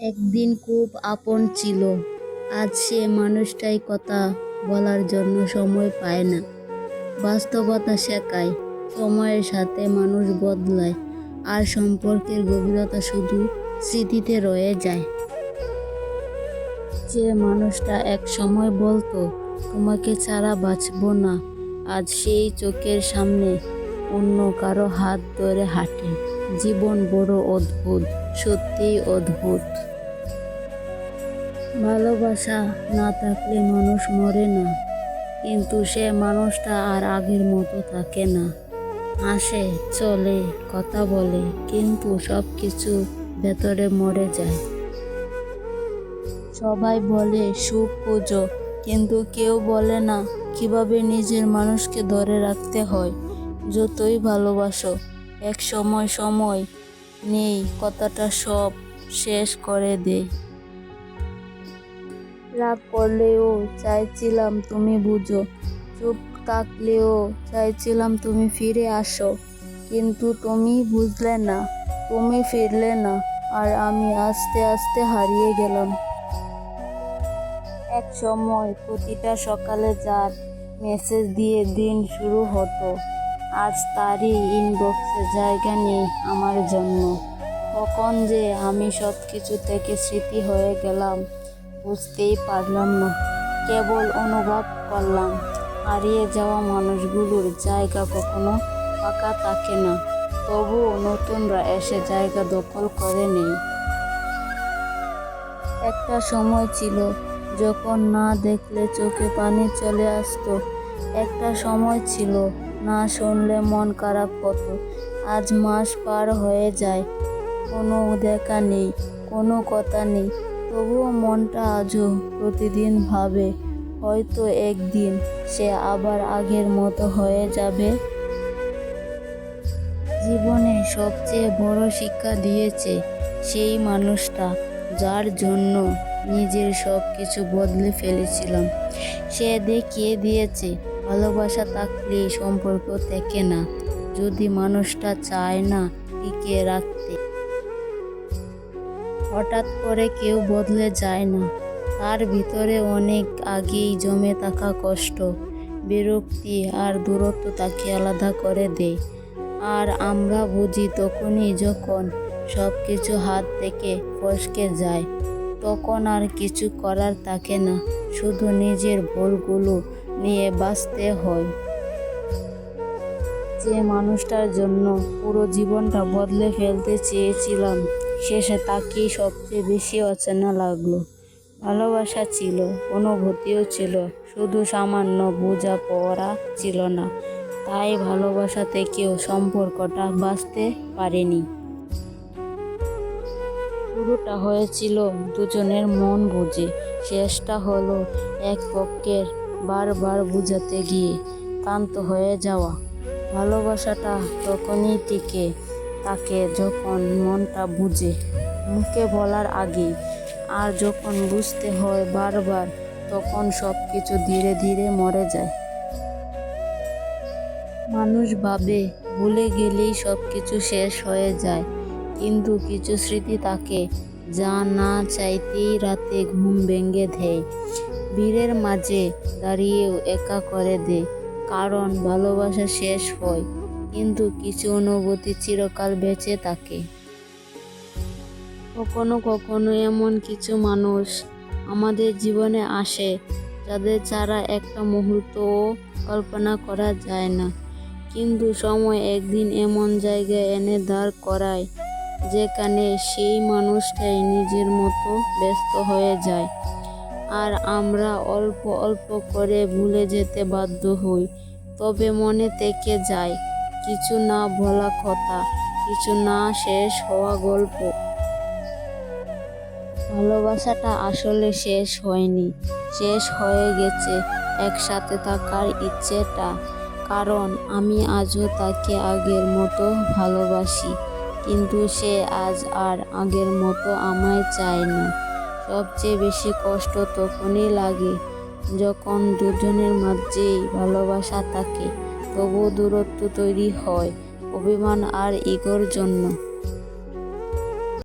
একদিন খুব আপন ছিল, আজ সে মানুষটাই কথা বলার জন্য সময় পায় না। বাস্তবতা শেখায়, সময়ের সাথে মানুষ বদলায়, আর সম্পর্কের গভীরতা শুধু স্মৃতিতে রয়ে যায়। যে মানুষটা এক সময় বলতো তোমাকে ছাড়া বাঁচবো না, আজ সেই চোখের সামনে অন্য কারো হাত ধরে হাঁটে। জীবন বড় অদ্ভুত, সত্যিই অদ্ভুত। ভালোবাসা না থাকলে মানুষ মরে না, কিন্তু সে মানুষটা আর আগের মতো থাকে না। হাসে, চলে, কথা বলে, কিন্তু সব কিছু ভেতরে মরে যায়। সবাই বলে সুখ খোঁজো, কিন্তু কেউ বলে না কিভাবে নিজের মানুষকে ধরে রাখতে হয়। যতই ভালোবাসো, এক সময় নেই কথাটা সব শেষ করে দেয়। রাগ করলেও চাইছিলাম তুমি বুঝো, চুপ থাকলেও চাইছিলাম তুমি ফিরে আসো, কিন্তু তুমি বুঝলে না, তুমি ফিরলে না, আর আমি আস্তে আস্তে হারিয়ে গেলাম। এক সময় প্রতিটা সকালে যার মেসেজ দিয়ে দিন শুরু হতো, আজ তারই ইনবক্সে জায়গা নেই আমার জন্য। কখন যে আমি সব কিছু থেকে স্মৃতি হয়ে গেলাম বুঝতেই পারলাম না, কেবল অনুভব করলাম হারিয়ে যাওয়া মানুষগুলোর জায়গা কখনো ফাঁকা থাকে না, তবুও নতুনরা এসে জায়গা দখল করে নেই। একটা সময় ছিল যখন না দেখলে চোখে পানি চলে আসতো, একটা সময় ছিল না শুনলে মন খারাপ হতো। আজ মাস পার হয়ে যায়, কোনো দেখা নেই, কোনো কথা নেই, তবুও মনটা আজও প্রতিদিন ভাবে হয়তো একদিন সে আবার আগের মতো হয়ে যাবে। জীবনে সবচেয়ে বড় শিক্ষা দিয়েছে সেই মানুষটা, যার জন্য নিজের সব কিছু বদলে ফেলেছিলাম। সে দেখিয়ে দিয়েছে ভালোবাসা থাকলে সম্পর্ক থেকে না, যদি মানুষটা চায় না টিকে রাখতে। হঠাৎ করে কেউ বদলে যায় না, তার ভিতরে অনেক আগেই জমে থাকা কষ্ট, বিরক্তি আর দূরত্ব তাকে আলাদা করে দেয়। আর আমরা বুঝি তখনই যখন সব কিছু হাত থেকে ফসকে যায়, তখন আর কিছু করার থাকে না, শুধু নিজের ভুলগুলো নিয়ে বাঁচতে হয়। যে মানুষটার জন্য পুরো জীবনটা বদলে ফেলতে চেয়েছিলাম, শেষে তাকেই সবচেয়ে বেশি অচেনা লাগলো। ভালোবাসা ছিল, অনুভূতিও ছিল, শুধু সামান্য বোঝাপড়া ছিল না। তাই ভালোবাসা থেকেও সম্পর্কটা বাঁচতে পারেনি। শুরুটা হয়েছিল দুজনের মন বুঝে, শেষটা হলো এক পক্ষের বারবার বুঝাতে গিয়ে ক্লান্ত হয়ে যাওয়া। ভালোবাসাটা তখনই টিকে থাকে যখন মনটা বুঝে, মুখে বলার আগেই। আর যখন বুঝতে হয় বারবার, তখন সব কিছু ধীরে ধীরে মরে যায়। মানুষ ভাবে ভুলে গেলেই সব কিছু শেষ হয়ে যায়, কিন্তু কিছু স্মৃতি থাকে যা না চাইতেই রাতে ঘুম ভেঙে দেয়, ভিড়ের মাঝে দাঁড়িয়েও একা করে দেয়। কারণ ভালোবাসা শেষ হয়, কিন্তু কিছু অনুভূতি চিরকাল বেঁচে থাকে। কখনো কখনো এমন কিছু মানুষ আমাদের জীবনে আসে, যাদের ছাড়া একটা মুহূর্তও কল্পনা করা যায় না, কিন্তু সময় একদিন এমন জায়গায় এনে দাঁড় করায় যেখানে সেই মানুষটাই নিজের মতো ব্যস্ত হয়ে যায়। আর আমরা অল্প অল্প করে ভুলে যেতে বাধ্য হই, তবে মনে থেকে যায় কিছু না বলা কথা, কিছু না শেষ হওয়া গল্প। ভালোবাসাটা আসলে শেষ হয়নি, শেষ হয়ে গেছে একসাথে থাকার ইচ্ছেটা। কারণ আমি আজও তাকে আগের মতো ভালোবাসি, কিন্তু সে আজ আর আগের মতো আমায় চায় না। সবচেয়ে বেশি কষ্ট তখনই লাগে যখন দুজনের মাঝেই ভালোবাসা থাকে, তবু দূরত্ব তৈরি হয় অভিমান আর ইগোর জন্য।